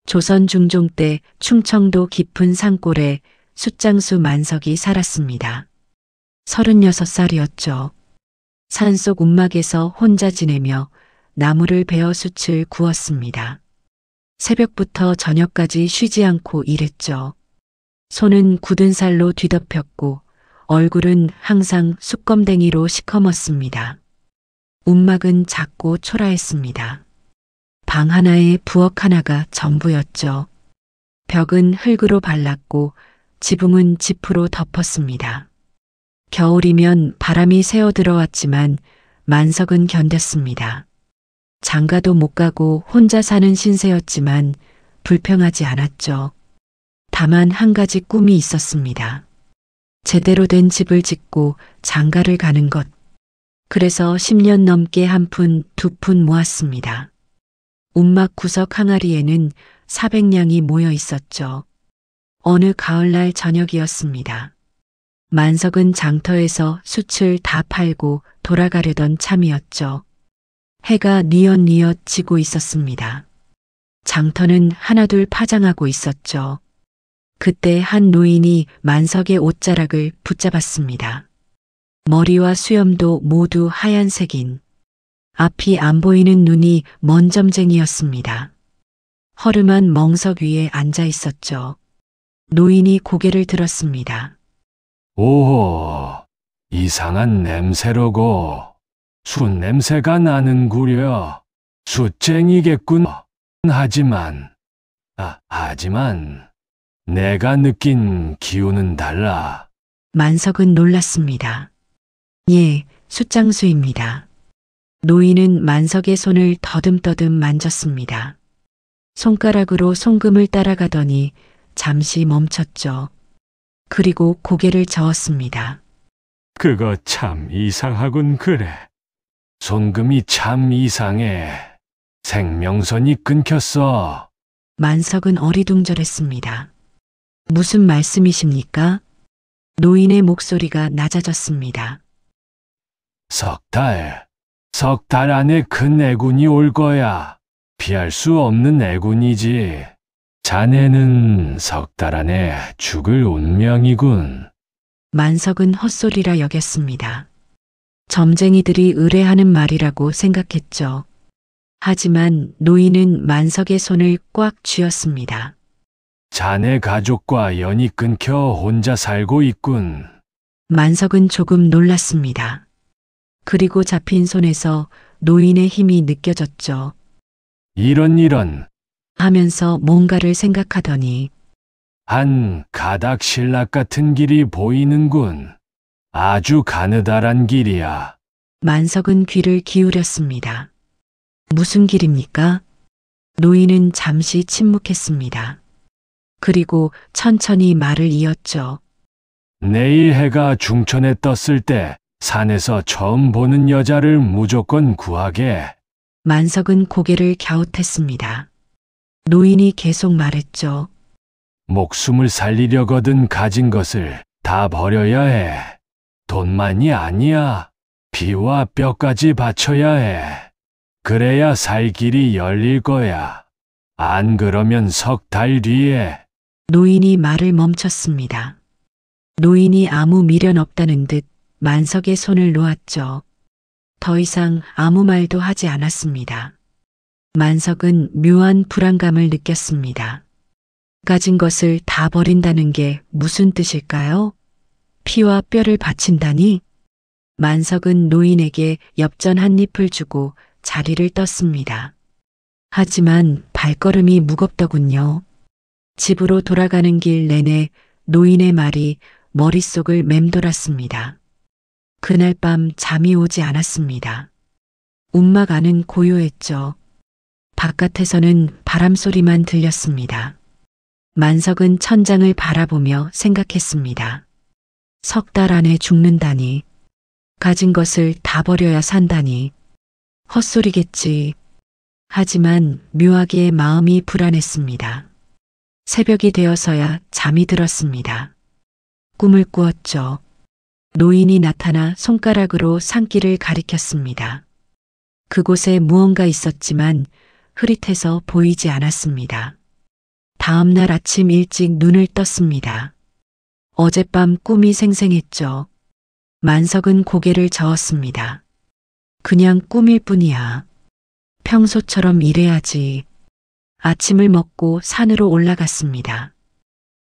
조선 중종 때 충청도 깊은 산골에 숫장수 만석이 살았습니다. 36살이었죠. 산속 움막에서 혼자 지내며 나무를 베어 숯을 구웠습니다. 새벽부터 저녁까지 쉬지 않고 일했죠. 손은 굳은 살로 뒤덮였고 얼굴은 항상 숯검댕이로 시커멓습니다. 움막은 작고 초라했습니다. 방 하나에 부엌 하나가 전부였죠. 벽은 흙으로 발랐고 지붕은 지프로 덮었습니다. 겨울이면 바람이 새어 들어왔지만 만석은 견뎠습니다. 장가도 못 가고 혼자 사는 신세였지만 불평하지 않았죠. 다만 한 가지 꿈이 있었습니다. 제대로 된 집을 짓고 장가를 가는 것. 그래서 10년 넘게 한 푼, 두 푼 모았습니다. 움막 구석 항아리에는 400냥이 모여 있었죠. 어느 가을날 저녁이었습니다. 만석은 장터에서 숯을 다 팔고 돌아가려던 참이었죠. 해가 뉘엿뉘엿 지고 있었습니다. 장터는 하나둘 파장하고 있었죠. 그때 한 노인이 만석의 옷자락을 붙잡았습니다. 머리와 수염도 모두 하얀색인, 앞이 안 보이는 눈이 먼점쟁이였습니다. 허름한 멍석 위에 앉아 있었죠. 노인이 고개를 들었습니다. 오호, 이상한 냄새로고 숯 냄새가 나는구려. 숯쟁이겠군. 하지만 내가 느낀 기운은 달라. 만석은 놀랐습니다. 예, 숯장수입니다. 노인은 만석의 손을 더듬더듬 만졌습니다. 손가락으로 송금을 따라가더니 잠시 멈췄죠. 그리고 고개를 저었습니다. 그거 참 이상하군 그래. 손금이 참 이상해. 생명선이 끊겼어. 만석은 어리둥절했습니다. 무슨 말씀이십니까? 노인의 목소리가 낮아졌습니다. 석 달 안에 큰 애군이 올 거야. 피할 수 없는 애군이지. 자네는 석 달 안에 죽을 운명이군. 만석은 헛소리라 여겼습니다. 점쟁이들이 의뢰하는 말이라고 생각했죠. 하지만 노인은 만석의 손을 꽉 쥐었습니다. 자네 가족과 연이 끊겨 혼자 살고 있군. 만석은 조금 놀랐습니다. 그리고 잡힌 손에서 노인의 힘이 느껴졌죠. 이런 하면서 뭔가를 생각하더니 한 가닥 신락 같은 길이 보이는군. 아주 가느다란 길이야. 만석은 귀를 기울였습니다. 무슨 길입니까? 노인은 잠시 침묵했습니다. 그리고 천천히 말을 이었죠. 내일 해가 중천에 떴을 때 산에서 처음 보는 여자를 무조건 구하게. 만석은 고개를 갸웃했습니다. 노인이 계속 말했죠. 목숨을 살리려거든 가진 것을 다 버려야 해. 돈만이 아니야. 피와 뼈까지 바쳐야 해. 그래야 살 길이 열릴 거야. 안 그러면 석 달 뒤에. 노인이 말을 멈췄습니다. 노인이 아무 미련 없다는 듯 만석의 손을 놓았죠. 더 이상 아무 말도 하지 않았습니다. 만석은 묘한 불안감을 느꼈습니다. 가진 것을 다 버린다는 게 무슨 뜻일까요? 피와 뼈를 바친다니? 만석은 노인에게 엽전 한 잎을 주고 자리를 떴습니다. 하지만 발걸음이 무겁더군요. 집으로 돌아가는 길 내내 노인의 말이 머릿속을 맴돌았습니다. 그날 밤 잠이 오지 않았습니다. 움막 안은 고요했죠. 바깥에서는 바람소리만 들렸습니다. 만석은 천장을 바라보며 생각했습니다. 석 달 안에 죽는다니. 가진 것을 다 버려야 산다니. 헛소리겠지. 하지만 묘하게 마음이 불안했습니다. 새벽이 되어서야 잠이 들었습니다. 꿈을 꾸었죠. 노인이 나타나 손가락으로 산길을 가리켰습니다. 그곳에 무언가 있었지만 흐릿해서 보이지 않았습니다. 다음 날 아침 일찍 눈을 떴습니다. 어젯밤 꿈이 생생했죠. 만석은 고개를 저었습니다. 그냥 꿈일 뿐이야. 평소처럼 일해야지. 아침을 먹고 산으로 올라갔습니다.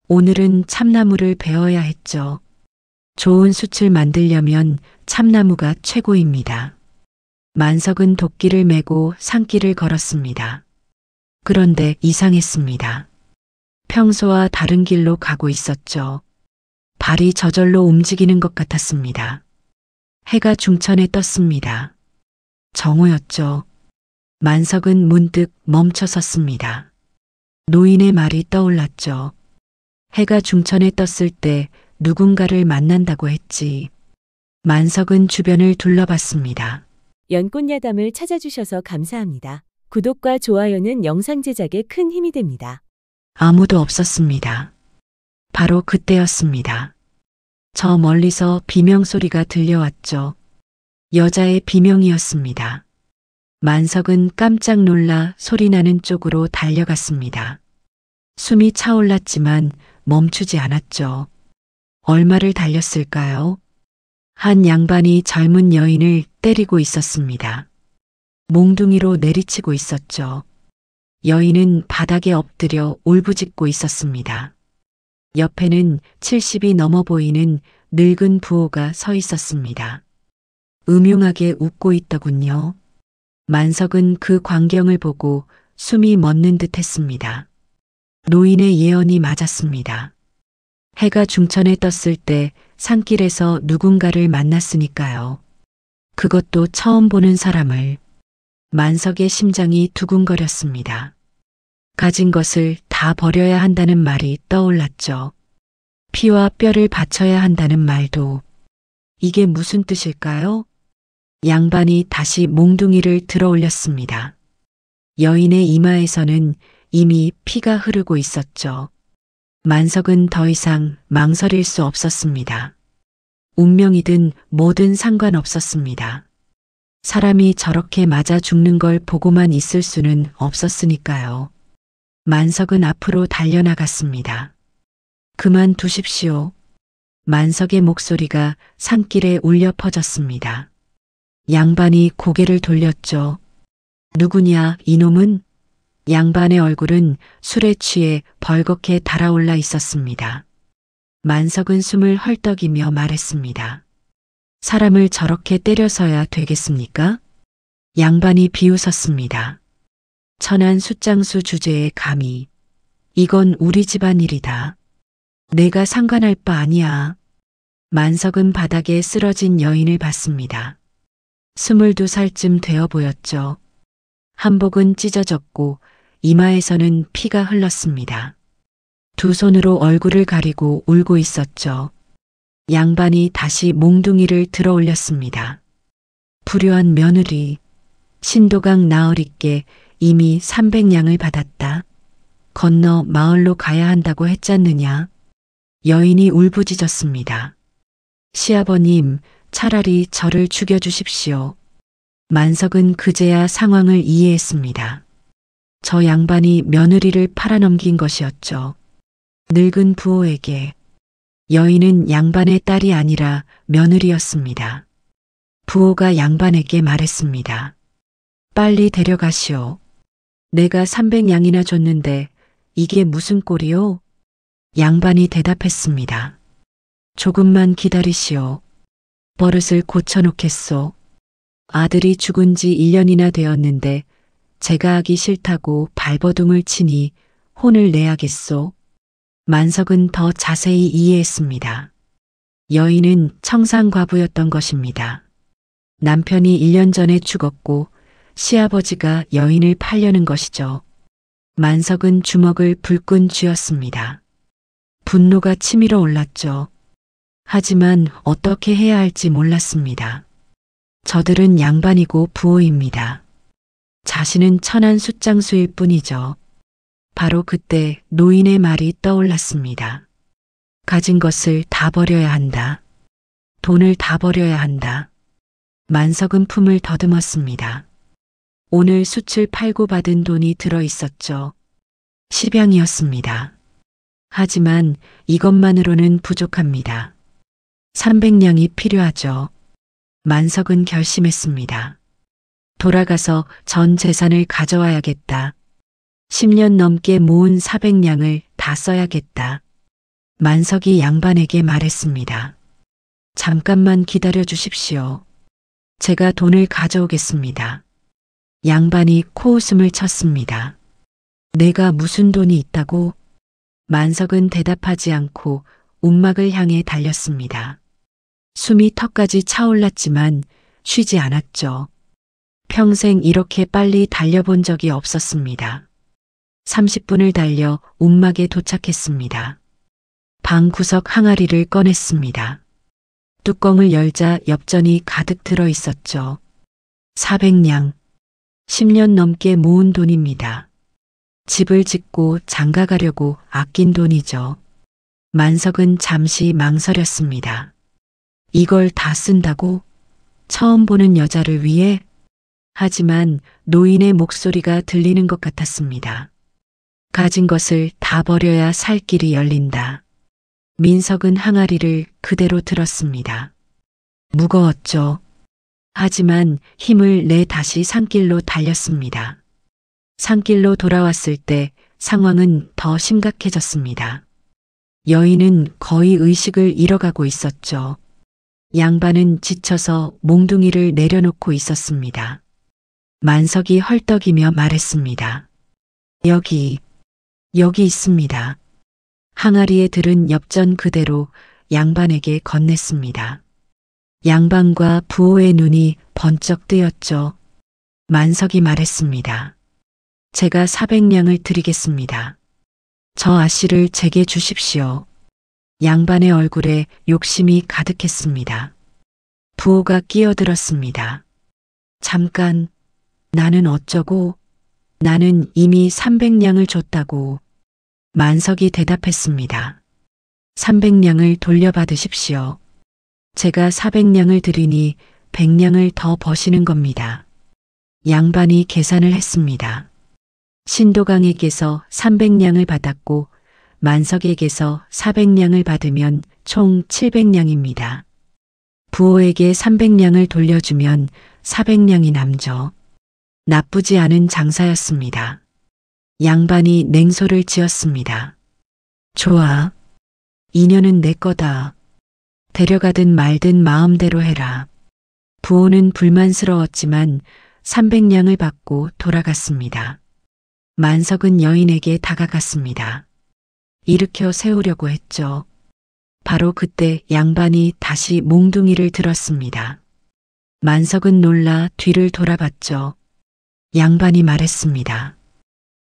오늘은 참나무를 베어야 했죠. 좋은 숯을 만들려면 참나무가 최고입니다. 만석은 도끼를 메고 산길을 걸었습니다. 그런데 이상했습니다. 평소와 다른 길로 가고 있었죠. 발이 저절로 움직이는 것 같았습니다. 해가 중천에 떴습니다. 정오였죠. 만석은 문득 멈춰 섰습니다. 노인의 말이 떠올랐죠. 해가 중천에 떴을 때 누군가를 만난다고 했지. 만석은 주변을 둘러봤습니다. 연꽃야담을 찾아주셔서 감사합니다. 구독과 좋아요는 영상 제작에 큰 힘이 됩니다. 아무도 없었습니다. 바로 그때였습니다. 저 멀리서 비명소리가 들려왔죠. 여자의 비명이었습니다. 만석은 깜짝 놀라 소리나는 쪽으로 달려갔습니다. 숨이 차올랐지만 멈추지 않았죠. 얼마를 달렸을까요? 한 양반이 젊은 여인을 때리고 있었습니다. 몽둥이로 내리치고 있었죠. 여인은 바닥에 엎드려 울부짖고 있었습니다. 옆에는 70이 넘어 보이는 늙은 부호가 서 있었습니다. 음흉하게 웃고 있더군요. 만석은 그 광경을 보고 숨이 멎는 듯 했습니다. 노인의 예언이 맞았습니다. 해가 중천에 떴을 때 산길에서 누군가를 만났으니까요. 그것도 처음 보는 사람을. 만석의 심장이 두근거렸습니다. 가진 것을 다 버려야 한다는 말이 떠올랐죠. 피와 뼈를 바쳐야 한다는 말도. 이게 무슨 뜻일까요? 양반이 다시 몽둥이를 들어 올렸습니다. 여인의 이마에서는 이미 피가 흐르고 있었죠. 만석은 더 이상 망설일 수 없었습니다. 운명이든 뭐든 상관없었습니다. 사람이 저렇게 맞아 죽는 걸 보고만 있을 수는 없었으니까요. 만석은 앞으로 달려나갔습니다. 그만두십시오. 만석의 목소리가 산길에 울려 퍼졌습니다. 양반이 고개를 돌렸죠. 누구냐, 이놈은? 양반의 얼굴은 술에 취해 벌겋게 달아올라 있었습니다. 만석은 숨을 헐떡이며 말했습니다. 사람을 저렇게 때려서야 되겠습니까? 양반이 비웃었습니다. 천한 숫장수 주제에 감히. 이건 우리 집안 일이다. 내가 상관할 바 아니야. 만석은 바닥에 쓰러진 여인을 봤습니다. 22살쯤 되어 보였죠. 한복은 찢어졌고 이마에서는 피가 흘렀습니다. 두 손으로 얼굴을 가리고 울고 있었죠. 양반이 다시 몽둥이를 들어 올렸습니다. 불효한 며느리, 신도강 나으리께 이미 300냥을 받았다. 건너 마을로 가야 한다고 했잖느냐. 여인이 울부짖었습니다. 시아버님, 차라리 저를 죽여주십시오. 만석은 그제야 상황을 이해했습니다. 저 양반이 며느리를 팔아넘긴 것이었죠. 늙은 부호에게. 여인은 양반의 딸이 아니라 며느리였습니다. 부호가 양반에게 말했습니다. 빨리 데려가시오. 내가 300냥이나 줬는데 이게 무슨 꼴이오? 양반이 대답했습니다. 조금만 기다리시오. 버릇을 고쳐놓겠소. 아들이 죽은 지 1년이나 되었는데 제가 하기 싫다고 발버둥을 치니 혼을 내야겠소. 만석은 더 자세히 이해했습니다. 여인은 청산과부였던 것입니다. 남편이 1년 전에 죽었고 시아버지가 여인을 팔려는 것이죠. 만석은 주먹을 불끈 쥐었습니다. 분노가 치밀어 올랐죠. 하지만 어떻게 해야 할지 몰랐습니다. 저들은 양반이고 부호입니다. 자신은 천한 숫장수일 뿐이죠. 바로 그때 노인의 말이 떠올랐습니다. 가진 것을 다 버려야 한다. 돈을 다 버려야 한다. 만석은 품을 더듬었습니다. 오늘 숯을 팔고 받은 돈이 들어 있었죠. 10양이었습니다. 하지만 이것만으로는 부족합니다. 300냥이 필요하죠. 만석은 결심했습니다. 돌아가서 전 재산을 가져와야겠다. 10년 넘게 모은 400냥을 다 써야겠다. 만석이 양반에게 말했습니다. 잠깐만 기다려 주십시오. 제가 돈을 가져오겠습니다. 양반이 코웃음을 쳤습니다. 내가 무슨 돈이 있다고? 만석은 대답하지 않고 움막을 향해 달렸습니다. 숨이 턱까지 차올랐지만 쉬지 않았죠. 평생 이렇게 빨리 달려본 적이 없었습니다. 30분을 달려 움막에 도착했습니다. 방 구석 항아리를 꺼냈습니다. 뚜껑을 열자 엽전이 가득 들어 있었죠. 400냥. 10년 넘게 모은 돈입니다. 집을 짓고 장가 가려고 아낀 돈이죠. 만석은 잠시 망설였습니다. 이걸 다 쓴다고? 처음 보는 여자를 위해? 하지만 노인의 목소리가 들리는 것 같았습니다. 가진 것을 다 버려야 살 길이 열린다. 민석은 항아리를 그대로 들었습니다. 무거웠죠. 하지만 힘을 내 다시 산길로 달렸습니다. 산길로 돌아왔을 때 상황은 더 심각해졌습니다. 여인은 거의 의식을 잃어가고 있었죠. 양반은 지쳐서 몽둥이를 내려놓고 있었습니다. 만석이 헐떡이며 말했습니다. 여기 있습니다. 항아리에 들은 엽전 그대로 양반에게 건넸습니다. 양반과 부호의 눈이 번쩍 뜨였죠. 만석이 말했습니다. 제가 400냥을 드리겠습니다. 저 아씨를 제게 주십시오. 양반의 얼굴에 욕심이 가득했습니다. 부호가 끼어들었습니다. 잠깐, 나는 어쩌고? 나는 이미 300냥을 줬다고. 만석이 대답했습니다. 300냥을 돌려받으십시오. 제가 400냥을 드리니 100냥을 더 버시는 겁니다. 양반이 계산을 했습니다. 신도강에게서 300냥을 받았고 만석에게서 400냥을 받으면 총 700냥입니다. 부호에게 300냥을 돌려주면 400냥이 남죠. 나쁘지 않은 장사였습니다. 양반이 냉소를 지었습니다. 좋아. 인연은 내 거다. 데려가든 말든 마음대로 해라. 부호는 불만스러웠지만 300냥을 받고 돌아갔습니다. 만석은 여인에게 다가갔습니다. 일으켜 세우려고 했죠. 바로 그때 양반이 다시 몽둥이를 들었습니다. 만석은 놀라 뒤를 돌아봤죠. 양반이 말했습니다.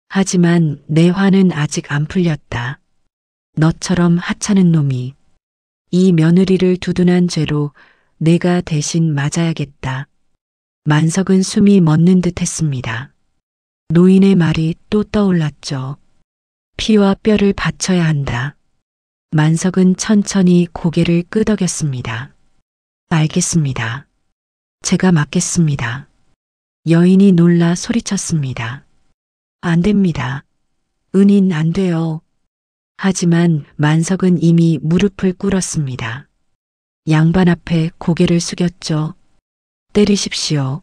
하지만 내 화는 아직 안 풀렸다. 너처럼 하찮은 놈이 이 며느리를 두둔한 죄로 내가 대신 맞아야겠다. 만석은 숨이 멎는 듯 했습니다. 노인의 말이 또 떠올랐죠. 피와 뼈를 바쳐야 한다. 만석은 천천히 고개를 끄덕였습니다. 알겠습니다. 제가 맡겠습니다. 여인이 놀라 소리쳤습니다. 안 됩니다. 은인 안 돼요. 하지만 만석은 이미 무릎을 꿇었습니다. 양반 앞에 고개를 숙였죠. 때리십시오.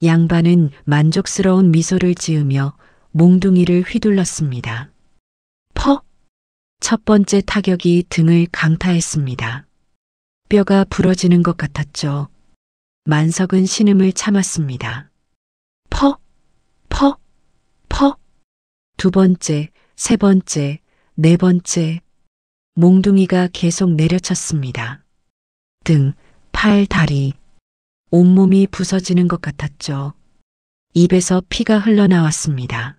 양반은 만족스러운 미소를 지으며 몽둥이를 휘둘렀습니다. 퍽! 첫 번째 타격이 등을 강타했습니다. 뼈가 부러지는 것 같았죠. 만석은 신음을 참았습니다. 퍽! 퍽! 퍽! 두 번째, 세 번째, 네 번째. 몽둥이가 계속 내려쳤습니다. 등, 팔, 다리. 온몸이 부서지는 것 같았죠. 입에서 피가 흘러나왔습니다.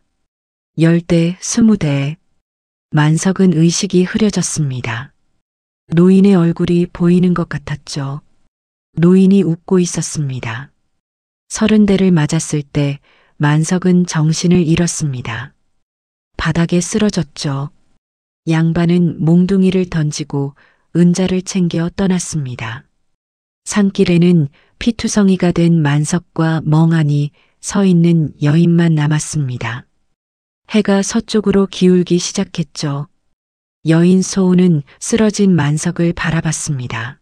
10대, 20대. 만석은 의식이 흐려졌습니다. 노인의 얼굴이 보이는 것 같았죠. 노인이 웃고 있었습니다. 30대를 맞았을 때 만석은 정신을 잃었습니다. 바닥에 쓰러졌죠. 양반은 몽둥이를 던지고 은자를 챙겨 떠났습니다. 산길에는 피투성이가 된 만석과 멍하니 서 있는 여인만 남았습니다. 해가 서쪽으로 기울기 시작했죠. 여인 소은은 쓰러진 만석을 바라봤습니다.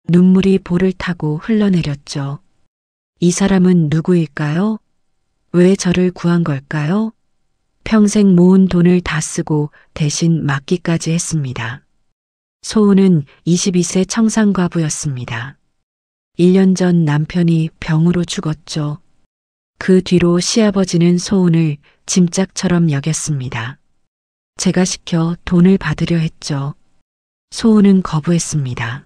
눈물이 볼을 타고 흘러내렸죠. 이 사람은 누구일까요? 왜 저를 구한 걸까요? 평생 모은 돈을 다 쓰고 대신 맡기까지 했습니다. 소은은 22세 청산과부였습니다. 1년 전 남편이 병으로 죽었죠. 그 뒤로 시아버지는 소은을 짐짝처럼 여겼습니다. 제가 시켜 돈을 받으려 했죠. 소은은 거부했습니다.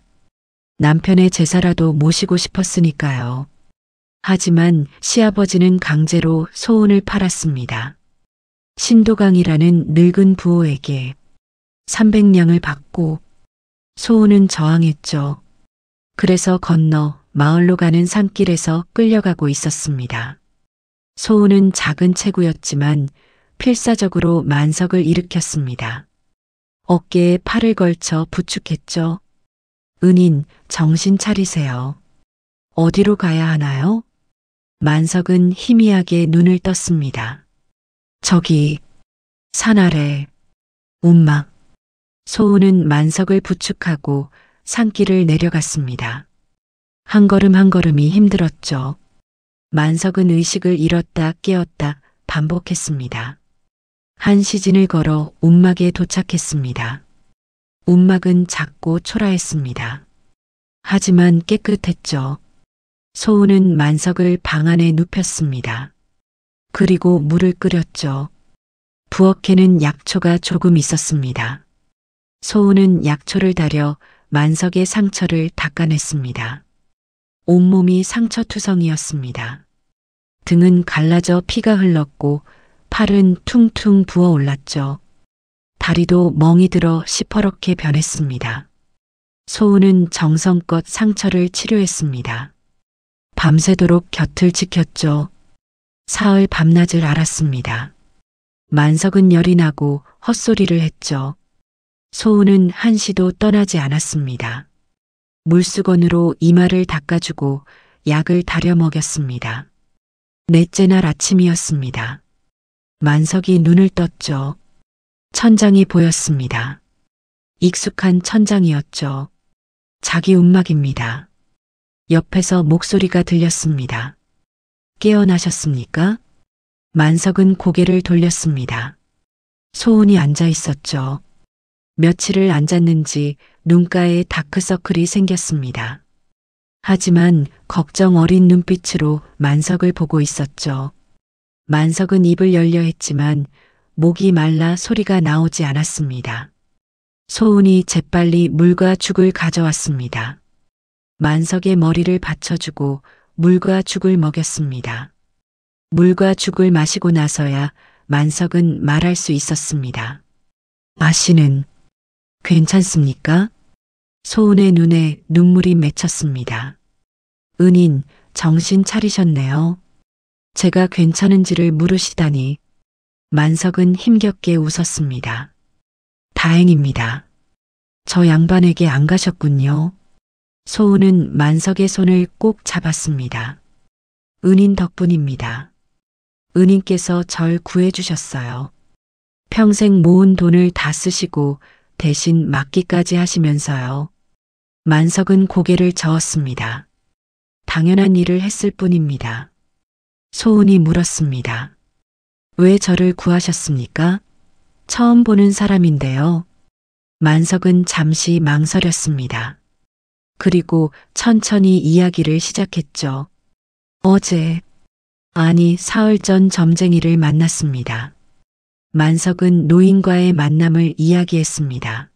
남편의 제사라도 모시고 싶었으니까요. 하지만 시아버지는 강제로 소은을 팔았습니다. 신도강이라는 늙은 부호에게 300냥을 받고 소은은 저항했죠. 그래서 건너 마을로 가는 산길에서 끌려가고 있었습니다. 소은은 작은 체구였지만 필사적으로 만석을 일으켰습니다. 어깨에 팔을 걸쳐 부축했죠. 은인, 정신 차리세요. 어디로 가야 하나요? 만석은 희미하게 눈을 떴습니다. 저기, 산 아래, 움막. 소은은 만석을 부축하고 산길을 내려갔습니다. 한 걸음 한 걸음이 힘들었죠. 만석은 의식을 잃었다 깨었다 반복했습니다. 한 시진을 걸어 움막에 도착했습니다. 움막은 작고 초라했습니다. 하지만 깨끗했죠. 소은은 만석을 방 안에 눕혔습니다. 그리고 물을 끓였죠. 부엌에는 약초가 조금 있었습니다. 소은은 약초를 달여 만석의 상처를 닦아냈습니다. 온몸이 상처투성이었습니다. 등은 갈라져 피가 흘렀고 팔은 퉁퉁 부어올랐죠. 다리도 멍이 들어 시퍼렇게 변했습니다. 소은은 정성껏 상처를 치료했습니다. 밤새도록 곁을 지켰죠. 사흘 밤낮을 앓았습니다. 만석은 열이 나고 헛소리를 했죠. 소은은 한시도 떠나지 않았습니다. 물수건으로 이마를 닦아주고 약을 다려 먹였습니다. 넷째 날 아침이었습니다. 만석이 눈을 떴죠. 천장이 보였습니다. 익숙한 천장이었죠. 자기 움막입니다. 옆에서 목소리가 들렸습니다. 깨어나셨습니까? 만석은 고개를 돌렸습니다. 소은이 앉아 있었죠. 며칠을 앉았는지 눈가에 다크서클이 생겼습니다. 하지만 걱정 어린 눈빛으로 만석을 보고 있었죠. 만석은 입을 열려 했지만 목이 말라 소리가 나오지 않았습니다. 소은이 재빨리 물과 죽을 가져왔습니다. 만석의 머리를 받쳐주고 물과 죽을 먹였습니다. 물과 죽을 마시고 나서야 만석은 말할 수 있었습니다. 아씨는 괜찮습니까? 소은의 눈에 눈물이 맺혔습니다. 은인, 정신 차리셨네요. 제가 괜찮은지를 물으시다니. 만석은 힘겹게 웃었습니다. 다행입니다. 저 양반에게 안 가셨군요. 소은은 만석의 손을 꼭 잡았습니다. 은인 덕분입니다. 은인께서 절 구해주셨어요. 평생 모은 돈을 다 쓰시고 대신 맡기까지 하시면서요. 만석은 고개를 저었습니다. 당연한 일을 했을 뿐입니다. 소은이 물었습니다. 왜 저를 구하셨습니까? 처음 보는 사람인데요. 만석은 잠시 망설였습니다. 그리고 천천히 이야기를 시작했죠. 어제, 아니 사흘 전 점쟁이를 만났습니다. 만석은 노인과의 만남을 이야기했습니다.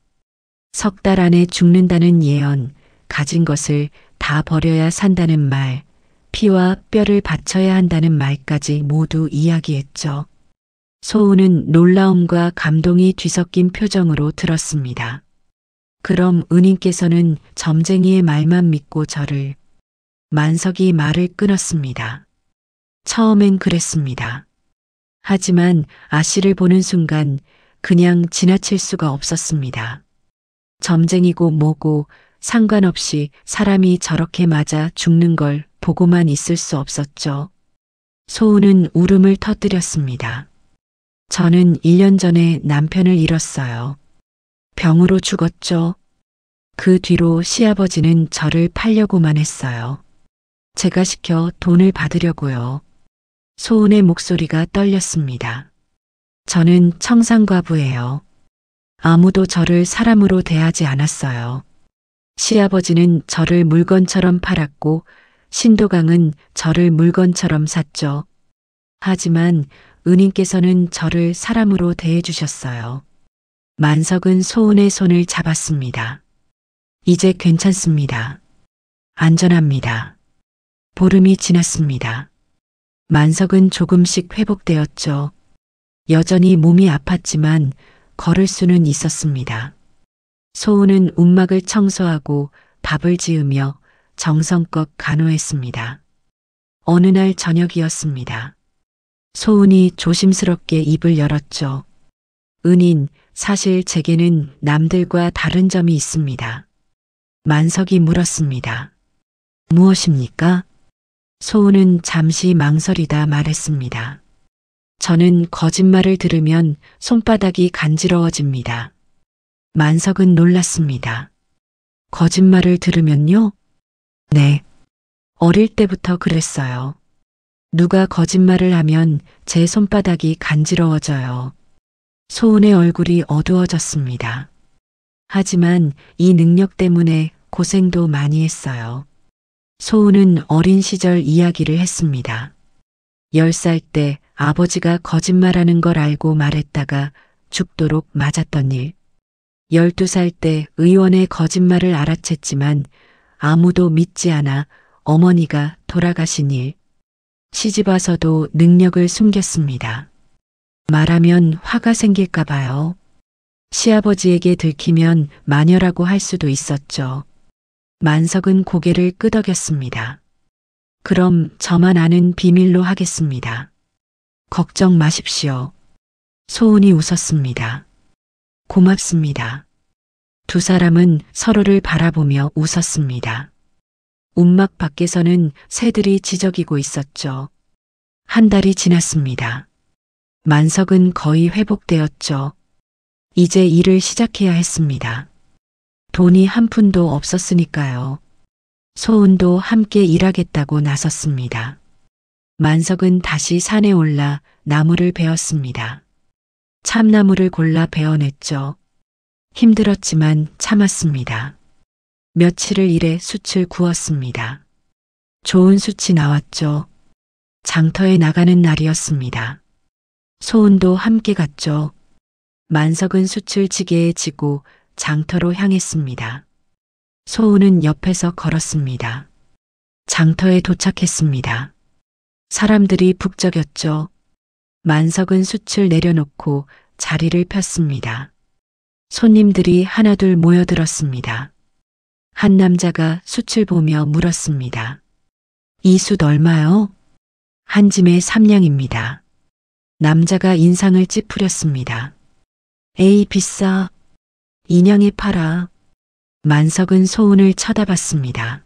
석 달 안에 죽는다는 예언, 가진 것을 다 버려야 산다는 말, 피와 뼈를 바쳐야 한다는 말까지 모두 이야기했죠. 소은은 놀라움과 감동이 뒤섞인 표정으로 들었습니다. 그럼 은인께서는 점쟁이의 말만 믿고 저를... 만석이 말을 끊었습니다. 처음엔 그랬습니다. 하지만 아씨를 보는 순간 그냥 지나칠 수가 없었습니다. 점쟁이고 뭐고 상관없이 사람이 저렇게 맞아 죽는 걸 보고만 있을 수 없었죠. 소은은 울음을 터뜨렸습니다. 저는 1년 전에 남편을 잃었어요. 병으로 죽었죠. 그 뒤로 시아버지는 저를 팔려고만 했어요. 제가 시켜 돈을 받으려고요. 소은의 목소리가 떨렸습니다. 저는 청산과부예요. 아무도 저를 사람으로 대하지 않았어요. 시아버지는 저를 물건처럼 팔았고 신도강은 저를 물건처럼 샀죠. 하지만 은인께서는 저를 사람으로 대해주셨어요. 만석은 소은의 손을 잡았습니다. 이제 괜찮습니다. 안전합니다. 보름이 지났습니다. 만석은 조금씩 회복되었죠. 여전히 몸이 아팠지만 걸을 수는 있었습니다. 소은은 움막을 청소하고 밥을 지으며 정성껏 간호했습니다. 어느 날 저녁이었습니다. 소은이 조심스럽게 입을 열었죠. 은인, 사실 제게는 남들과 다른 점이 있습니다. 만석이 물었습니다. 무엇입니까? 소은은 잠시 망설이다 말했습니다. 저는 거짓말을 들으면 손바닥이 간지러워집니다. 만석은 놀랐습니다. 거짓말을 들으면요? 네. 어릴 때부터 그랬어요. 누가 거짓말을 하면 제 손바닥이 간지러워져요. 소은의 얼굴이 어두워졌습니다. 하지만 이 능력 때문에 고생도 많이 했어요. 소은은 어린 시절 이야기를 했습니다. 10살 때 아버지가 거짓말하는 걸 알고 말했다가 죽도록 맞았던 일. 12살 때 의원의 거짓말을 알아챘지만 아무도 믿지 않아 어머니가 돌아가신 일. 시집 와서도 능력을 숨겼습니다. 말하면 화가 생길까 봐요. 시아버지에게 들키면 마녀라고 할 수도 있었죠. 만석은 고개를 끄덕였습니다. 그럼 저만 아는 비밀로 하겠습니다. 걱정 마십시오. 소은이 웃었습니다. 고맙습니다. 두 사람은 서로를 바라보며 웃었습니다. 움막 밖에서는 새들이 지저귀고 있었죠. 한 달이 지났습니다. 만석은 거의 회복되었죠. 이제 일을 시작해야 했습니다. 돈이 한 푼도 없었으니까요. 소은도 함께 일하겠다고 나섰습니다. 만석은 다시 산에 올라 나무를 베었습니다. 참나무를 골라 베어냈죠. 힘들었지만 참았습니다. 며칠을 일해 숯을 구웠습니다. 좋은 숯이 나왔죠. 장터에 나가는 날이었습니다. 소은도 함께 갔죠. 만석은 숯을 지게에 지고 장터로 향했습니다. 소은은 옆에서 걸었습니다. 장터에 도착했습니다. 사람들이 북적였죠. 만석은 숯을 내려놓고 자리를 폈습니다. 손님들이 하나둘 모여들었습니다. 한 남자가 숯을 보며 물었습니다. 이 숯 얼마요? 한 짐에 3냥입니다. 남자가 인상을 찌푸렸습니다. 에이, 비싸. 2냥에 팔아. 만석은 소은을 쳐다봤습니다.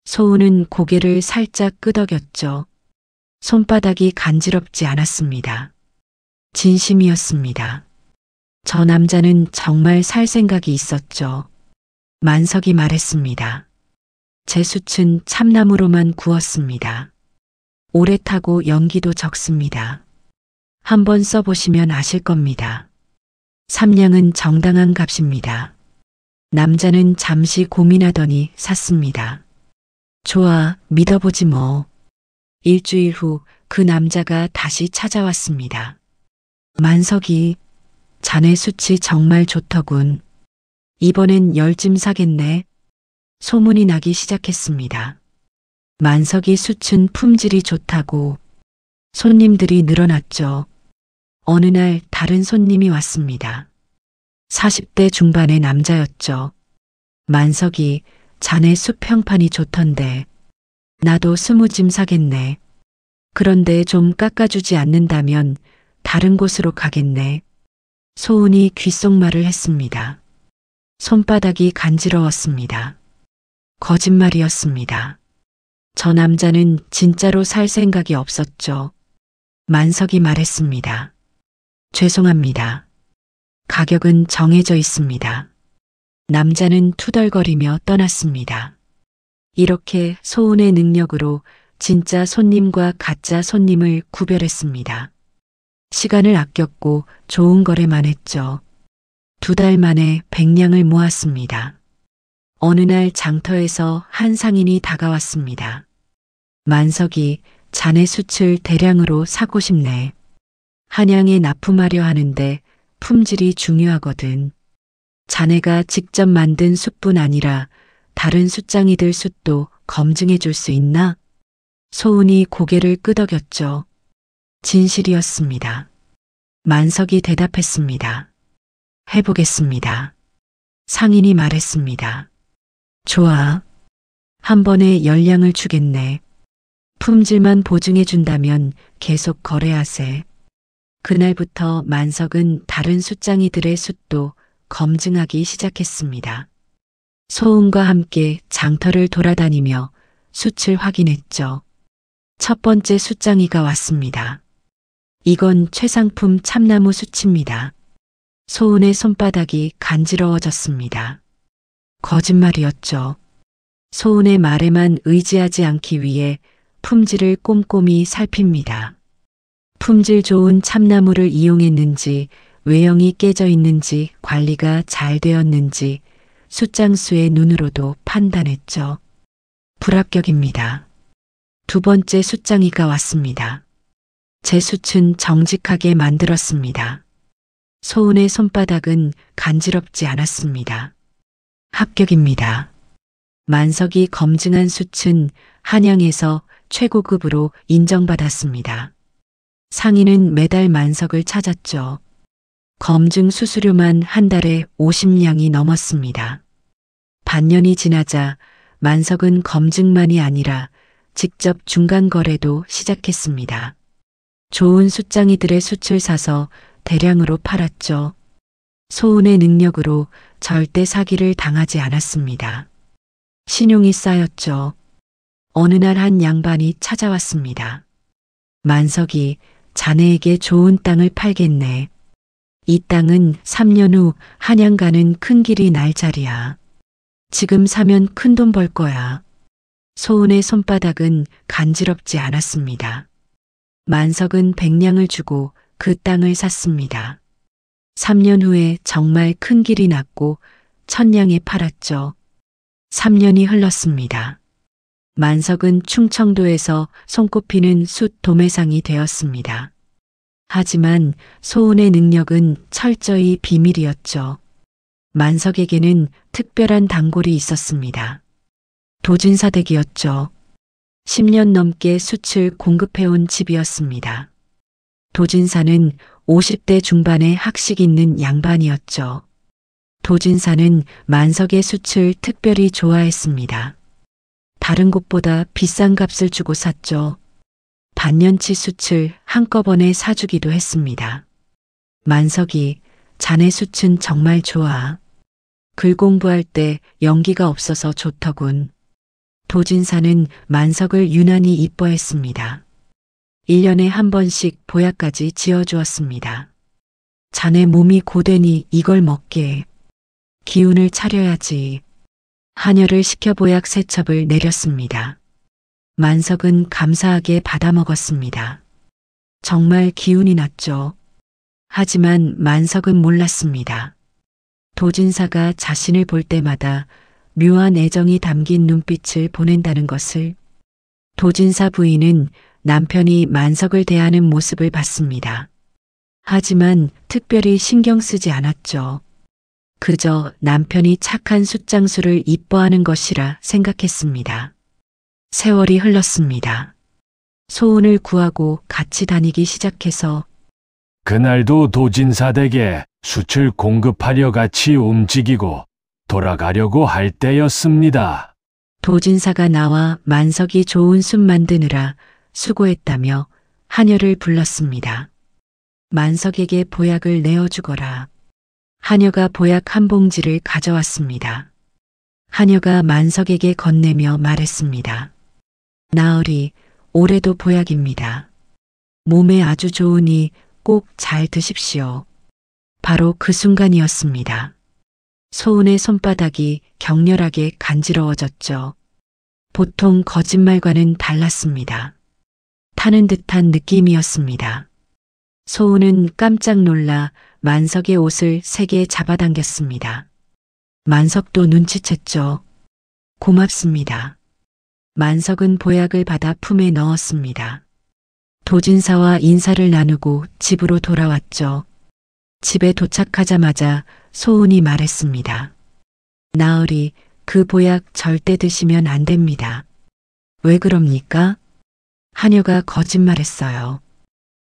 소은은 고개를 살짝 끄덕였죠. 손바닥이 간지럽지 않았습니다. 진심이었습니다. 저 남자는 정말 살 생각이 있었죠. 만석이 말했습니다. 제 숯은 참나무로만 구웠습니다. 오래 타고 연기도 적습니다. 한번 써보시면 아실 겁니다. 3냥은 정당한 값입니다. 남자는 잠시 고민하더니 샀습니다. 좋아, 믿어보지 뭐. 일주일 후 그 남자가 다시 찾아왔습니다. 만석이, 자네 숯이 정말 좋더군. 이번엔 10짐 사겠네. 소문이 나기 시작했습니다. 만석이 숯은 품질이 좋다고. 손님들이 늘어났죠. 어느 날 다른 손님이 왔습니다. 40대 중반의 남자였죠. 만석이, 자네 숯 평판이 좋던데. 나도 20짐 사겠네. 그런데 좀 깎아주지 않는다면 다른 곳으로 가겠네. 소은이 귓속말을 했습니다. 손바닥이 간지러웠습니다. 거짓말이었습니다. 저 남자는 진짜로 살 생각이 없었죠. 만석이 말했습니다. 죄송합니다. 가격은 정해져 있습니다. 남자는 투덜거리며 떠났습니다. 이렇게 소은의 능력으로 진짜 손님과 가짜 손님을 구별했습니다. 시간을 아꼈고 좋은 거래만 했죠. 2달 만에 100냥을 모았습니다. 어느 날 장터에서 한 상인이 다가왔습니다. 만석이 자네 숯을 대량으로 사고 싶네. 한양에 납품하려 하는데 품질이 중요하거든. 자네가 직접 만든 숯뿐 아니라 다른 숯장이들 숯도 검증해 줄 수 있나? 소은이 고개를 끄덕였죠. 진실이었습니다. 만석이 대답했습니다. 해보겠습니다. 상인이 말했습니다. 좋아. 한 번에 10량을 주겠네. 품질만 보증해 준다면 계속 거래하세. 그날부터 만석은 다른 숯장이들의 숯도 검증하기 시작했습니다. 소은과 함께 장터를 돌아다니며 숯을 확인했죠. 첫 번째 숯장이가 왔습니다. 이건 최상품 참나무 숯입니다. 소은의 손바닥이 간지러워졌습니다. 거짓말이었죠. 소은의 말에만 의지하지 않기 위해 품질을 꼼꼼히 살핍니다. 품질 좋은 참나무를 이용했는지, 외형이 깨져 있는지, 관리가 잘 되었는지 숯장수의 눈으로도 판단했죠. 불합격입니다. 두 번째 숯장이가 왔습니다. 제 숯은 정직하게 만들었습니다. 소은의 손바닥은 간지럽지 않았습니다. 합격입니다. 만석이 검증한 숯은 한양에서 최고급으로 인정받았습니다. 상인은 매달 만석을 찾았죠. 검증 수수료만 한 달에 50냥이 넘었습니다. 반년이 지나자 만석은 검증만이 아니라 직접 중간 거래도 시작했습니다. 좋은 숯장이들의 숯을 사서 대량으로 팔았죠. 소은의 능력으로 절대 사기를 당하지 않았습니다. 신용이 쌓였죠. 어느 날 한 양반이 찾아왔습니다. 만석이 자네에게 좋은 땅을 팔겠네. 이 땅은 3년 후 한양 가는 큰 길이 날 자리야. 지금 사면 큰돈 벌 거야. 소은의 손바닥은 간지럽지 않았습니다. 만석은 100냥을 주고 그 땅을 샀습니다. 3년 후에 정말 큰 길이 났고 1000냥에 팔았죠. 3년이 흘렀습니다. 만석은 충청도에서 손꼽히는 숯 도매상이 되었습니다. 하지만 소은의 능력은 철저히 비밀이었죠. 만석에게는 특별한 단골이 있었습니다. 도진사댁이었죠. 10년 넘게 숯을 공급해온 집이었습니다. 도진사는 50대 중반의 학식 있는 양반이었죠. 도진사는 만석의 숯을 특별히 좋아했습니다. 다른 곳보다 비싼 값을 주고 샀죠. 반년치 숯을 한꺼번에 사주기도 했습니다. 만석이 자네 숯은 정말 좋아. 글 공부할 때 연기가 없어서 좋더군. 도진사는 만석을 유난히 이뻐했습니다. 1년에 한 번씩 보약까지 지어주었습니다. 자네 몸이 고되니 이걸 먹게. 기운을 차려야지. 한여를 시켜 보약 3첩을 내렸습니다. 만석은 감사하게 받아먹었습니다. 정말 기운이 났죠. 하지만 만석은 몰랐습니다. 도진사가 자신을 볼 때마다 묘한 애정이 담긴 눈빛을 보낸다는 것을. 도진사 부인은 남편이 만석을 대하는 모습을 봤습니다. 하지만 특별히 신경 쓰지 않았죠. 그저 남편이 착한 숯장수를 이뻐하는 것이라 생각했습니다. 세월이 흘렀습니다. 소은을 구하고 같이 다니기 시작해서 그날도 도진사댁에 숯을 공급하려 같이 움직이고 돌아가려고 할 때였습니다. 도진사가 나와 만석이 좋은 숯 만드느라 수고했다며 한여를 불렀습니다. 만석에게 보약을 내어주거라. 한여가 보약 한 봉지를 가져왔습니다. 한여가 만석에게 건네며 말했습니다. 나으리, 올해도 보약입니다. 몸에 아주 좋으니 꼭 잘 드십시오. 바로 그 순간이었습니다. 소은의 손바닥이 격렬하게 간지러워졌죠. 보통 거짓말과는 달랐습니다. 타는 듯한 느낌이었습니다. 소은은 깜짝 놀라 만석의 옷을 세게 잡아당겼습니다. 만석도 눈치챘죠. 고맙습니다. 만석은 보약을 받아 품에 넣었습니다. 도진사와 인사를 나누고 집으로 돌아왔죠. 집에 도착하자마자 소은이 말했습니다. 나으리, 그 보약 절대 드시면 안 됩니다. 왜 그럽니까? 하녀가 거짓말했어요.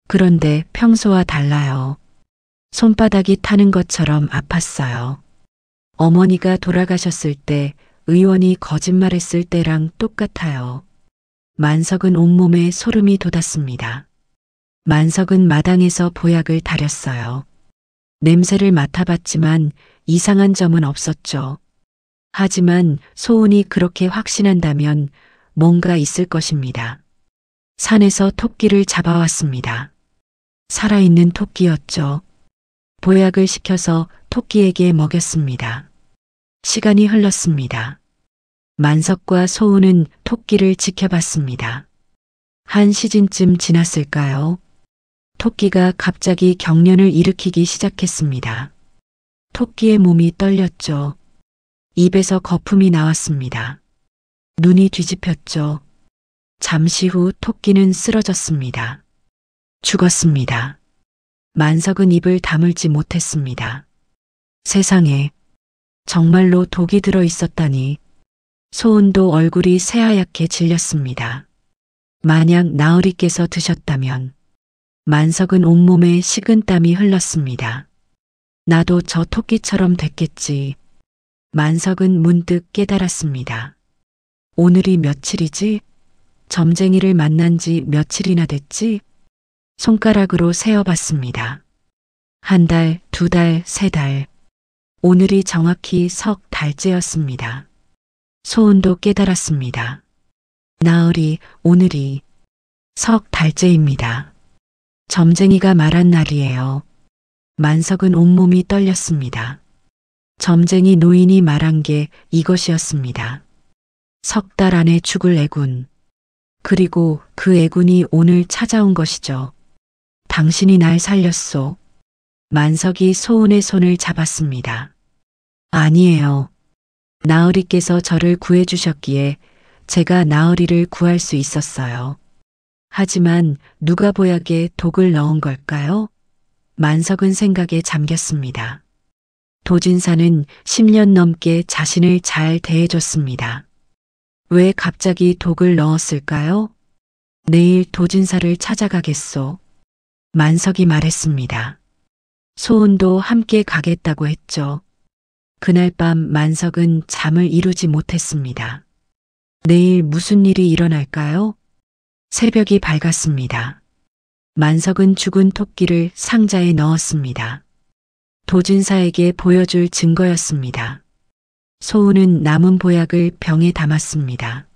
그런데 평소와 달라요. 손바닥이 타는 것처럼 아팠어요. 어머니가 돌아가셨을 때 의원이 거짓말했을 때랑 똑같아요. 만석은 온몸에 소름이 돋았습니다. 만석은 마당에서 보약을 다렸어요. 냄새를 맡아봤지만 이상한 점은 없었죠. 하지만 소은이 그렇게 확신한다면 뭔가 있을 것입니다. 산에서 토끼를 잡아왔습니다. 살아있는 토끼였죠. 보약을 시켜서 토끼에게 먹였습니다. 시간이 흘렀습니다. 만석과 소은은 토끼를 지켜봤습니다. 한 시즌쯤 지났을까요? 토끼가 갑자기 경련을 일으키기 시작했습니다. 토끼의 몸이 떨렸죠. 입에서 거품이 나왔습니다. 눈이 뒤집혔죠. 잠시 후 토끼는 쓰러졌습니다. 죽었습니다. 만석은 입을 다물지 못했습니다. 세상에, 정말로 독이 들어 있었다니. 소은도 얼굴이 새하얗게 질렸습니다. 만약 나으리께서 드셨다면. 만석은 온몸에 식은땀이 흘렀습니다. 나도 저 토끼처럼 됐겠지. 만석은 문득 깨달았습니다. 오늘이 며칠이지? 점쟁이를 만난 지 며칠이나 됐지? 손가락으로 세어봤습니다. 한 달, 두 달, 세 달. 오늘이 정확히 석 달째였습니다. 소은도 깨달았습니다. 나으리, 오늘이 석 달째입니다. 점쟁이가 말한 날이에요. 만석은 온몸이 떨렸습니다. 점쟁이 노인이 말한 게 이것이었습니다. 석 달 안에 죽을 애군. 그리고 그 애군이 오늘 찾아온 것이죠. 당신이 날 살렸소. 만석이 소은의 손을 잡았습니다. 아니에요. 나으리께서 저를 구해주셨기에 제가 나으리를 구할 수 있었어요. 하지만 누가 보약에 독을 넣은 걸까요? 만석은 생각에 잠겼습니다. 도진사는 10년 넘게 자신을 잘 대해줬습니다. 왜 갑자기 독을 넣었을까요? 내일 도진사를 찾아가겠소. 만석이 말했습니다. 소은도 함께 가겠다고 했죠. 그날 밤 만석은 잠을 이루지 못했습니다. 내일 무슨 일이 일어날까요? 새벽이 밝았습니다. 만석은 죽은 토끼를 상자에 넣었습니다. 도진사에게 보여줄 증거였습니다. 소은은 남은 보약을 병에 담았습니다.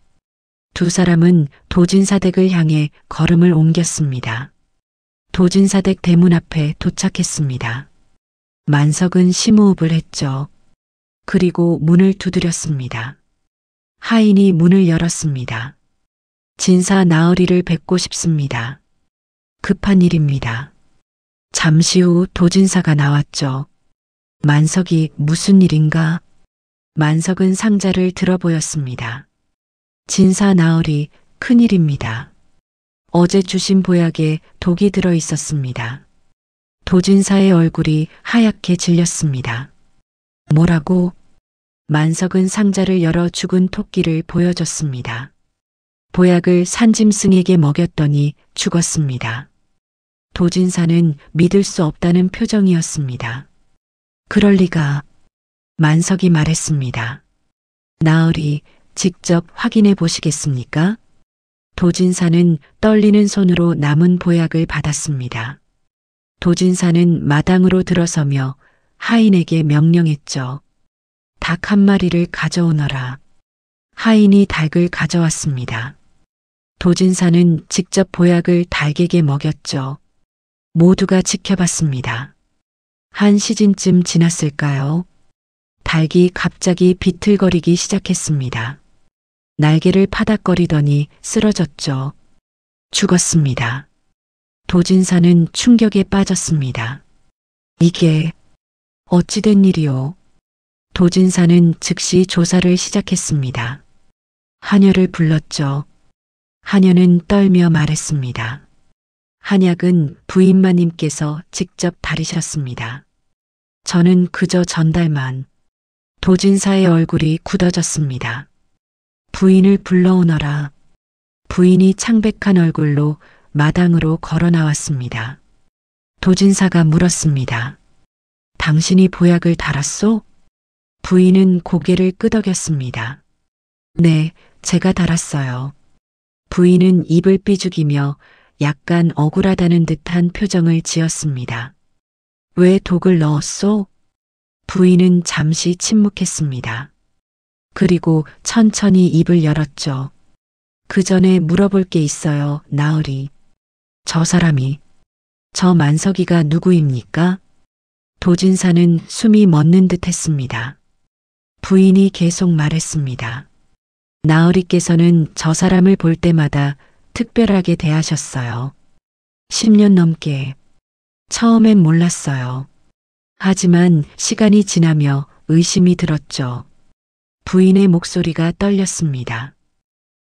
두 사람은 도진사댁을 향해 걸음을 옮겼습니다. 도진사댁 대문 앞에 도착했습니다. 만석은 심호흡을 했죠. 그리고 문을 두드렸습니다. 하인이 문을 열었습니다. 진사 나으리를 뵙고 싶습니다. 급한 일입니다. 잠시 후 도진사가 나왔죠. 만석이 무슨 일인가? 만석은 상자를 들어 보였습니다. 진사 나으리, 큰일입니다. 어제 주신 보약에 독이 들어 있었습니다. 도진사의 얼굴이 하얗게 질렸습니다. 뭐라고? 만석은 상자를 열어 죽은 토끼를 보여줬습니다. 보약을 산짐승에게 먹였더니 죽었습니다. 도진사는 믿을 수 없다는 표정이었습니다. 그럴 리가. 만석이 말했습니다. 나으리, 직접 확인해 보시겠습니까? 도진사는 떨리는 손으로 남은 보약을 받았습니다. 도진사는 마당으로 들어서며 하인에게 명령했죠. 닭 한 마리를 가져오너라. 하인이 닭을 가져왔습니다. 도진사는 직접 보약을 닭에게 먹였죠. 모두가 지켜봤습니다. 한 시즌쯤 지났을까요? 닭이 갑자기 비틀거리기 시작했습니다. 날개를 파닥거리더니 쓰러졌죠. 죽었습니다. 도진사는 충격에 빠졌습니다. 이게 어찌된 일이요? 도진사는 즉시 조사를 시작했습니다. 하녀를 불렀죠. 하녀는 떨며 말했습니다. 한약은 부인마님께서 직접 다리셨습니다. 저는 그저 전달만. 도진사의 얼굴이 굳어졌습니다. 부인을 불러오너라. 부인이 창백한 얼굴로 마당으로 걸어 나왔습니다. 도진사가 물었습니다. 당신이 보약을 달았소? 부인은 고개를 끄덕였습니다. 네, 제가 달았어요. 부인은 입을 삐죽이며 약간 억울하다는 듯한 표정을 지었습니다. 왜 독을 넣었소? 부인은 잠시 침묵했습니다. 그리고 천천히 입을 열었죠. 그 전에 물어볼 게 있어요, 나으리. 저 사람이, 저 만석이가 누구입니까? 도진사는 숨이 멎는 듯 했습니다. 부인이 계속 말했습니다. 나으리께서는 저 사람을 볼 때마다 특별하게 대하셨어요. 10년 넘게. 처음엔 몰랐어요. 하지만 시간이 지나며 의심이 들었죠. 부인의 목소리가 떨렸습니다.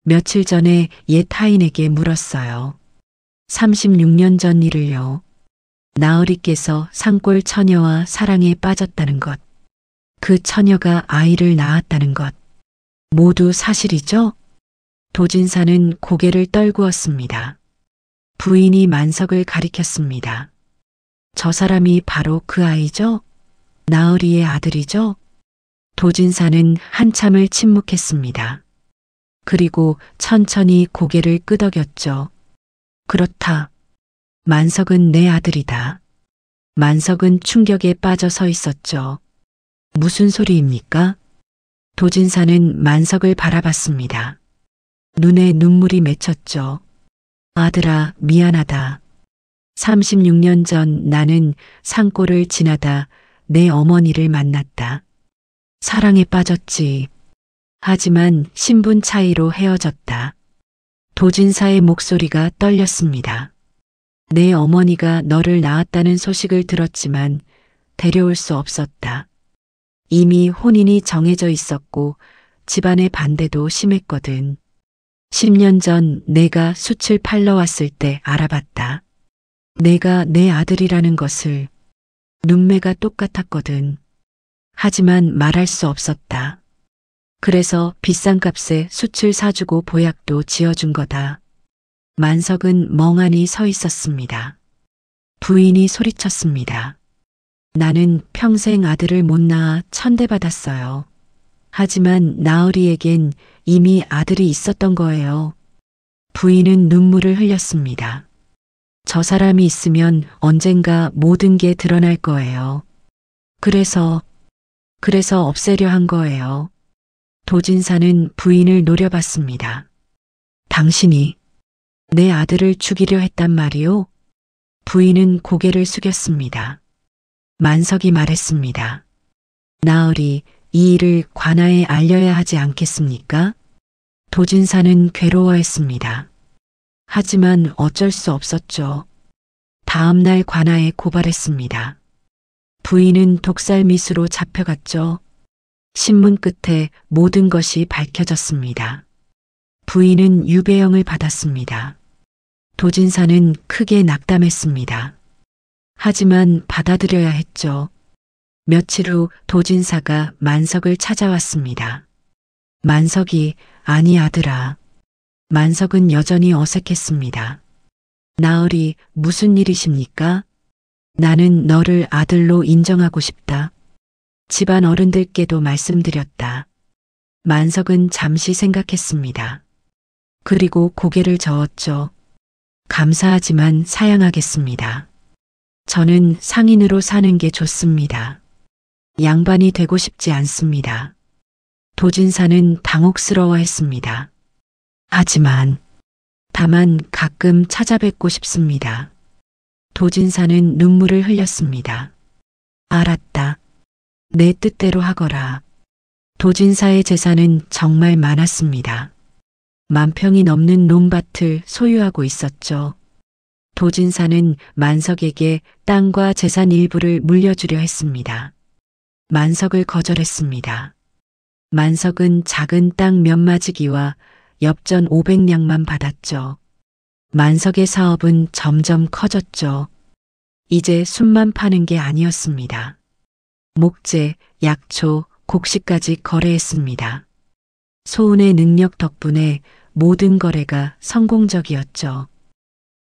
며칠 전에 옛 타인에게 물었어요. 36년 전 일을요. 나으리께서 산골 처녀와 사랑에 빠졌다는 것. 그 처녀가 아이를 낳았다는 것. 모두 사실이죠? 도진사는 고개를 떨구었습니다. 부인이 만석을 가리켰습니다. 저 사람이 바로 그 아이죠? 나으리의 아들이죠? 도진사는 한참을 침묵했습니다. 그리고 천천히 고개를 끄덕였죠. 그렇다. 만석은 내 아들이다. 만석은 충격에 빠져 서 있었죠. 무슨 소리입니까? 도진사는 만석을 바라봤습니다. 눈에 눈물이 맺혔죠. 아들아, 미안하다. 36년 전 나는 산골을 지나다 내 어머니를 만났다. 사랑에 빠졌지. 하지만 신분 차이로 헤어졌다. 도진사의 목소리가 떨렸습니다. 내 어머니가 너를 낳았다는 소식을 들었지만 데려올 수 없었다. 이미 혼인이 정해져 있었고 집안의 반대도 심했거든. 10년 전 내가 숯을 팔러 왔을 때 알아봤다. 내가 내 아들이라는 것을. 눈매가 똑같았거든. 하지만 말할 수 없었다. 그래서 비싼 값에 숯을 사주고 보약도 지어준 거다. 만석은 멍하니 서 있었습니다. 부인이 소리쳤습니다. 나는 평생 아들을 못 낳아 천대받았어요. 하지만 나으리에겐 이미 아들이 있었던 거예요. 부인은 눈물을 흘렸습니다. 저 사람이 있으면 언젠가 모든 게 드러날 거예요. 그래서 없애려 한 거예요. 도진사는 부인을 노려봤습니다. 당신이 내 아들을 죽이려 했단 말이오? 부인은 고개를 숙였습니다. 만석이 말했습니다. 나으리, 이 일을 관아에 알려야 하지 않겠습니까? 도진사는 괴로워했습니다. 하지만 어쩔 수 없었죠. 다음 날 관아에 고발했습니다. 부인은 독살미수로 잡혀갔죠. 신문 끝에 모든 것이 밝혀졌습니다. 부인은 유배형을 받았습니다. 도진사는 크게 낙담했습니다. 하지만 받아들여야 했죠. 며칠 후 도진사가 만석을 찾아왔습니다. 만석이, 아니 아들아. 만석은 여전히 어색했습니다. 나으리, 무슨 일이십니까? 나는 너를 아들로 인정하고 싶다. 집안 어른들께도 말씀드렸다. 만석은 잠시 생각했습니다. 그리고 고개를 저었죠. 감사하지만 사양하겠습니다. 저는 상인으로 사는 게 좋습니다. 양반이 되고 싶지 않습니다. 도진사는 당혹스러워했습니다. 다만 가끔 찾아뵙고 싶습니다. 도진사는 눈물을 흘렸습니다. 알았다. 내 뜻대로 하거라. 도진사의 재산은 정말 많았습니다. 10,000평이 넘는 논밭을 소유하고 있었죠. 도진사는 만석에게 땅과 재산 일부를 물려주려 했습니다. 만석을 거절했습니다. 만석은 작은 땅 몇 마지기와 엽전 500량만 받았죠. 만석의 사업은 점점 커졌죠. 이제 숲만 파는 게 아니었습니다. 목재, 약초, 곡식까지 거래했습니다. 소은의 능력 덕분에 모든 거래가 성공적이었죠.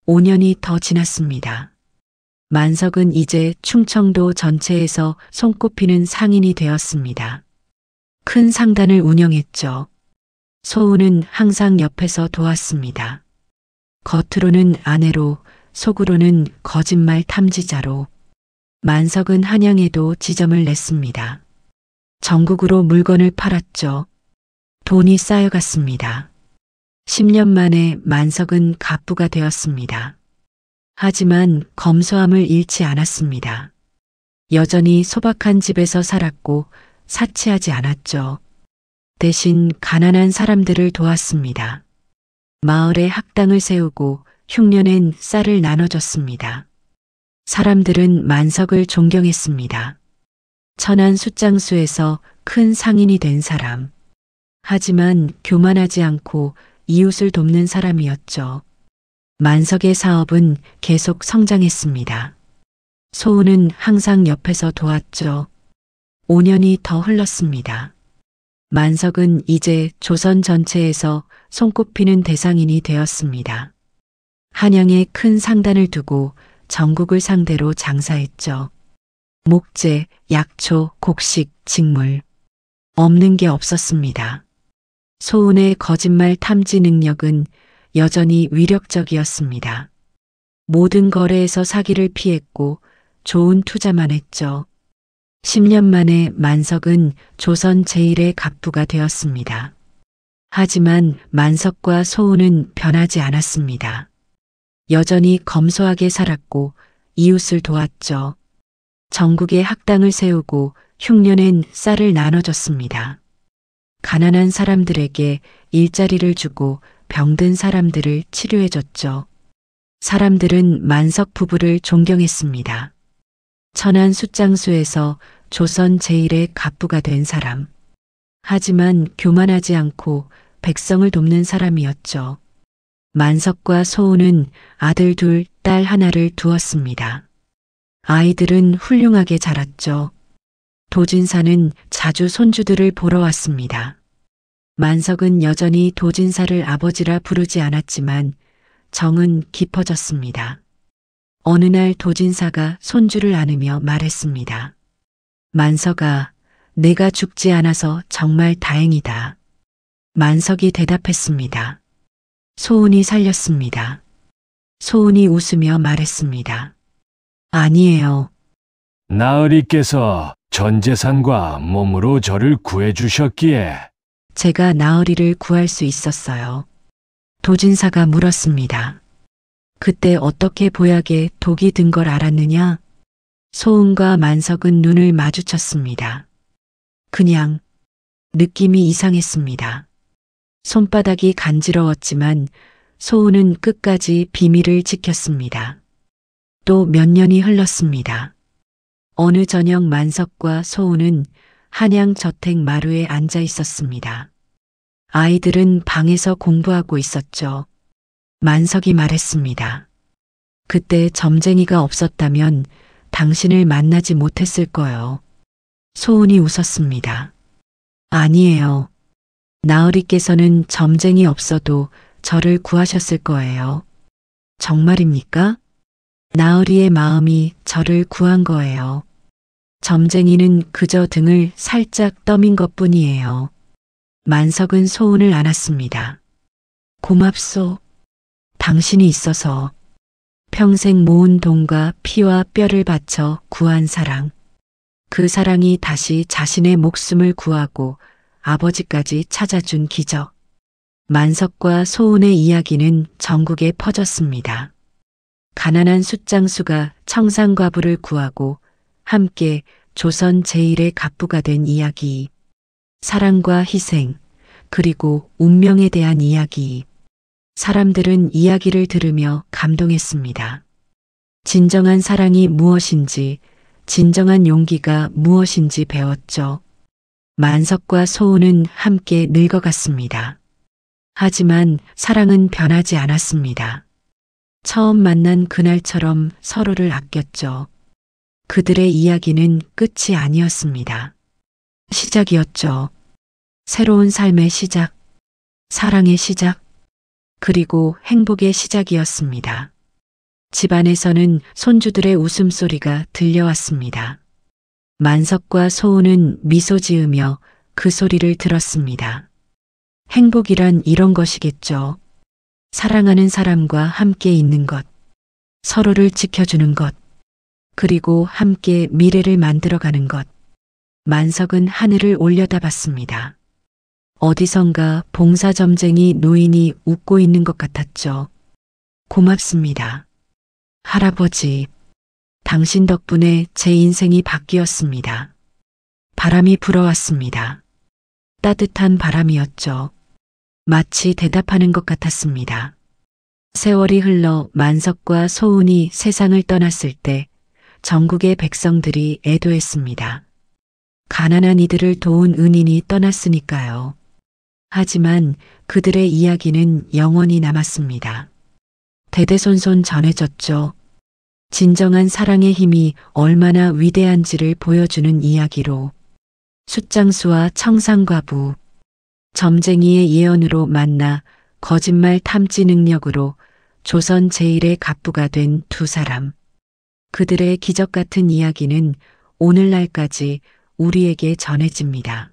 5년이 더 지났습니다. 만석은 이제 충청도 전체에서 손꼽히는 상인이 되었습니다. 큰 상단을 운영했죠. 소은은 항상 옆에서 도왔습니다. 겉으로는 아내로, 속으로는 거짓말 탐지자로. 만석은 한양에도 지점을 냈습니다. 전국으로 물건을 팔았죠. 돈이 쌓여갔습니다. 10년 만에 만석은 갑부가 되었습니다. 하지만 검소함을 잃지 않았습니다. 여전히 소박한 집에서 살았고 사치하지 않았죠. 대신 가난한 사람들을 도왔습니다. 마을에 학당을 세우고 흉년엔 쌀을 나눠줬습니다. 사람들은 만석을 존경했습니다. 천안 숫장수에서 큰 상인이 된 사람. 하지만 교만하지 않고 이웃을 돕는 사람이었죠. 만석의 사업은 계속 성장했습니다. 소은은 항상 옆에서 도왔죠. 5년이 더 흘렀습니다. 만석은 이제 조선 전체에서 손꼽히는 대상인이 되었습니다. 한양에 큰 상단을 두고 전국을 상대로 장사했죠. 목재, 약초, 곡식, 직물. 없는 게 없었습니다. 소은의 거짓말 탐지 능력은 여전히 위력적이었습니다. 모든 거래에서 사기를 피했고 좋은 투자만 했죠. 10년 만에 만석은 조선 제1의 갑부가 되었습니다. 하지만 만석과 소은은 변하지 않았습니다. 여전히 검소하게 살았고 이웃을 도왔죠. 전국에 학당을 세우고 흉년엔 쌀을 나눠줬습니다. 가난한 사람들에게 일자리를 주고 병든 사람들을 치료해줬죠. 사람들은 만석 부부를 존경했습니다. 천안 숫장수에서 조선 제1의 갑부가 된 사람. 하지만 교만하지 않고 백성을 돕는 사람이었죠. 만석과 소은은 아들 둘, 딸 하나를 두었습니다. 아이들은 훌륭하게 자랐죠. 도진사는 자주 손주들을 보러 왔습니다. 만석은 여전히 도진사를 아버지라 부르지 않았지만 정은 깊어졌습니다. 어느 날 도진사가 손주를 안으며 말했습니다. 만석아, 내가 죽지 않아서 정말 다행이다. 만석이 대답했습니다. 소은이 살렸습니다. 소은이 웃으며 말했습니다. 아니에요. 나으리께서 전 재산과 몸으로 저를 구해주셨기에 제가 나으리를 구할 수 있었어요. 도진사가 물었습니다. 그때 어떻게 보약에 독이 든 걸 알았느냐? 소은과 만석은 눈을 마주쳤습니다. 그냥 느낌이 이상했습니다. 손바닥이 간지러웠지만 소은은 끝까지 비밀을 지켰습니다. 또 몇 년이 흘렀습니다. 어느 저녁 만석과 소은은 한양 저택 마루에 앉아 있었습니다. 아이들은 방에서 공부하고 있었죠. 만석이 말했습니다. 그때 점쟁이가 없었다면 당신을 만나지 못했을 거예요. 소은이 웃었습니다. 아니에요. 나으리께서는 점쟁이 없어도 저를 구하셨을 거예요. 정말입니까? 나으리의 마음이 저를 구한 거예요. 점쟁이는 그저 등을 살짝 떠민 것뿐이에요. 만석은 소은을 안았습니다. 고맙소. 당신이 있어서. 평생 모은 돈과 피와 뼈를 바쳐 구한 사랑. 그 사랑이 다시 자신의 목숨을 구하고 아버지까지 찾아준 기적. 만석과 소은의 이야기는 전국에 퍼졌습니다. 가난한 숫장수가 청산과부를 구하고 함께 조선 제1의 갑부가 된 이야기. 사랑과 희생, 그리고 운명에 대한 이야기. 사람들은 이야기를 들으며 감동했습니다. 진정한 사랑이 무엇인지, 진정한 용기가 무엇인지 배웠죠. 만석과 소우는 함께 늙어갔습니다. 하지만 사랑은 변하지 않았습니다. 처음 만난 그날처럼 서로를 아꼈죠. 그들의 이야기는 끝이 아니었습니다. 시작이었죠. 새로운 삶의 시작, 사랑의 시작, 그리고 행복의 시작이었습니다. 집안에서는 손주들의 웃음소리가 들려왔습니다. 만석과 소우는 미소 지으며 그 소리를 들었습니다. 행복이란 이런 것이겠죠. 사랑하는 사람과 함께 있는 것, 서로를 지켜주는 것, 그리고 함께 미래를 만들어가는 것. 만석은 하늘을 올려다봤습니다. 어디선가 봉사점쟁이 노인이 웃고 있는 것 같았죠. 고맙습니다. 할아버지, 당신 덕분에 제 인생이 바뀌었습니다. 바람이 불어왔습니다. 따뜻한 바람이었죠. 마치 대답하는 것 같았습니다. 세월이 흘러 만석과 소운이 세상을 떠났을 때 전국의 백성들이 애도했습니다. 가난한 이들을 도운 은인이 떠났으니까요. 하지만 그들의 이야기는 영원히 남았습니다. 대대손손 전해졌죠. 진정한 사랑의 힘이 얼마나 위대한지를 보여주는 이야기로 숫장수와 청산과부, 점쟁이의 예언으로 만나 거짓말 탐지 능력으로 조선 제1의 갑부가 된 두 사람. 그들의 기적 같은 이야기는 오늘날까지 우리에게 전해집니다.